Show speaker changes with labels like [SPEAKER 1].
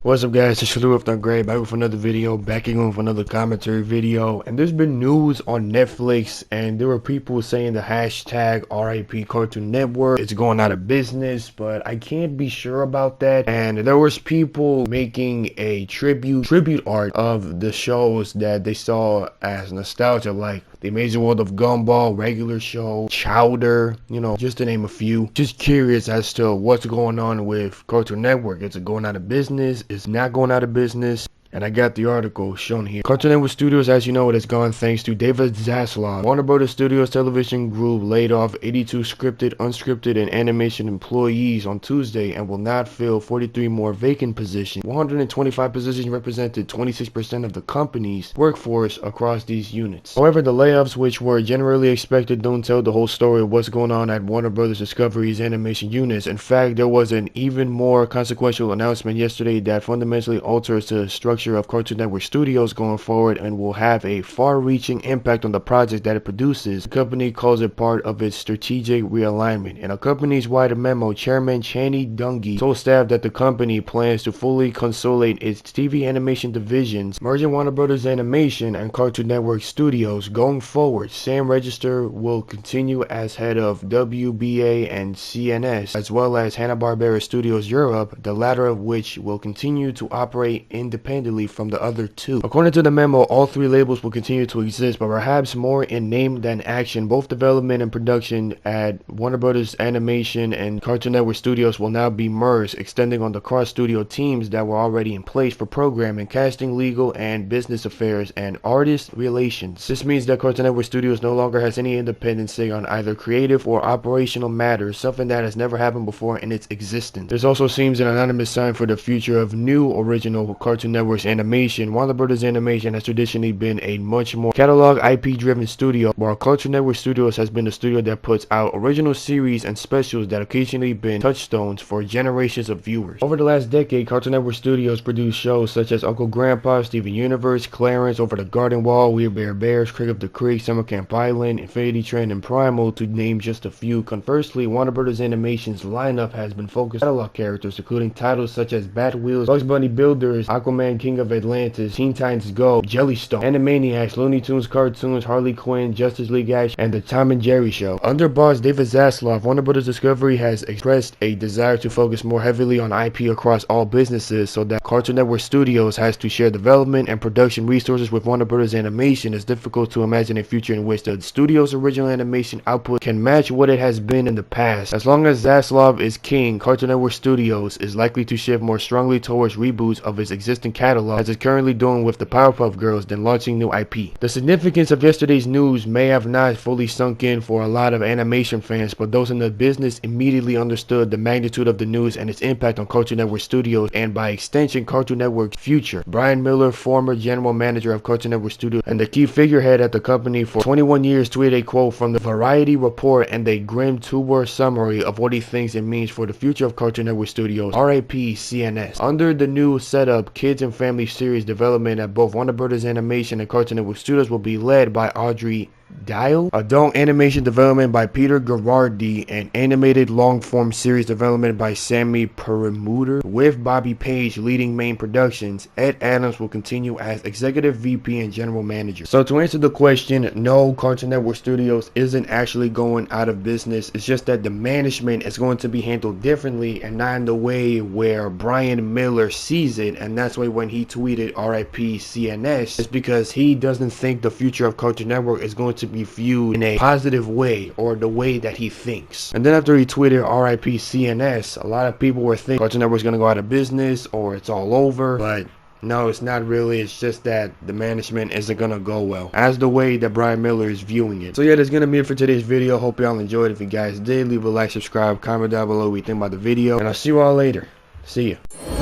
[SPEAKER 1] What's up guys, it's Shalou with Great, back with another video, back again with another commentary video. And there's been news on Netflix, and there were people saying the hashtag RIP Cartoon Network is going out of business, but I can't be sure about that. And there was people making a tribute art of the shows that they saw as nostalgia, like The Amazing World of Gumball, Regular Show, Chowder, just to name a few. Just curious as to what's going on with Cartoon Network. Is it going out of business? Is not going out of business? And I got the article shown here. Cartoon Network Studios, as you know, it has gone thanks to David Zaslav. Warner Brothers Studios television group laid off 82 scripted, unscripted, and animation employees on Tuesday and will not fill 43 more vacant positions. 125 positions represented 26% of the company's workforce across these units. However, the layoffs, which were generally expected, don't tell the whole story of what's going on at Warner Brothers Discovery's animation units. In fact, there was an even more consequential announcement yesterday that fundamentally alters the structure of Cartoon Network Studios going forward and will have a far-reaching impact on the project that it produces. The company calls it part of its strategic realignment. In a company's-wide memo, Chairman Channy Dungey told staff that the company plans to fully consolidate its TV animation divisions, merging Warner Brothers Animation and Cartoon Network Studios. Going forward, Sam Register will continue as head of WBA and CNS, as well as Hanna-Barbera Studios Europe, the latter of which will continue to operate independently from the other two. According to the memo, all three labels will continue to exist, but perhaps more in name than action. Both development and production at Warner Brothers Animation and Cartoon Network Studios will now be merged, extending on the cross-studio teams that were already in place for programming, casting, legal and business affairs, and artist relations. This means that Cartoon Network Studios no longer has any independent say on either creative or operational matters, something that has never happened before in its existence. This also seems an anonymous sign for the future of new original Cartoon Network animation. Warner Brothers Animation has traditionally been a much more catalog IP driven studio, while Cartoon Network Studios has been the studio that puts out original series and specials that occasionally been touchstones for generations of viewers. Over the last decade, Cartoon Network Studios produced shows such as Uncle Grandpa, Steven Universe, Clarence, Over the Garden Wall, We Bare Bears, Crick of the Creek, Summer Camp Island, Infinity Train, and Primal, to name just a few. Conversely, Warner Brothers Animation's lineup has been focused on catalog characters, including titles such as Batwheels, Bugs Bunny Builders, Aquaman King of Atlantis, Teen Titans Go, Jellystone, Animaniacs, Looney Tunes cartoons, Harley Quinn, Justice League Action, and The Tom and Jerry Show. Under boss David Zaslav, Warner Brothers Discovery has expressed a desire to focus more heavily on IP across all businesses, so that Cartoon Network Studios has to share development and production resources with Warner Brothers Animation. It's difficult to imagine a future in which the studio's original animation output can match what it has been in the past. As long as Zaslav is king, Cartoon Network Studios is likely to shift more strongly towards reboots of its existing catalog, as it's currently doing with the Powerpuff Girls, than launching new IP. The significance of yesterday's news may have not fully sunk in for a lot of animation fans, but those in the business immediately understood the magnitude of the news and its impact on Cartoon Network Studios, and by extension Cartoon Network's future. Brian Miller, former general manager of Cartoon Network Studios and the key figurehead at the company for 21 years, tweeted a quote from the Variety report and a grim two-word summary of what he thinks it means for the future of Cartoon Network Studios: RIP CNS. Under the new setup, kids and family series development at both Warner Brothers Animation and Cartoon Network Studios will be led by Audrey Dial, adult animation development by Peter Girardi, and animated long-form series development by Sammy Perlmutter, with Bobby Page leading main productions. Ed Adams will continue as executive VP and general manager. So to answer the question, no, Cartoon Network Studios isn't actually going out of business. It's just that the management is going to be handled differently, and not in the way where Brian Miller sees it. And that's why when he tweeted RIP CNS, it's because he doesn't think the future of Cartoon Network is going to be viewed in a positive way, or the way that he thinks. And then after he tweeted RIP CNS, a lot of people were thinking Cartoon Network's gonna go out of business or it's all over, but no, it's not really. It's just that the management isn't gonna go well, as the way that Brian Miller is viewing it. So yeah, that's gonna be it for today's video. Hope y'all enjoyed. If you guys did, leave a like, subscribe, comment down below what you think about the video, and I'll see you all later. See ya.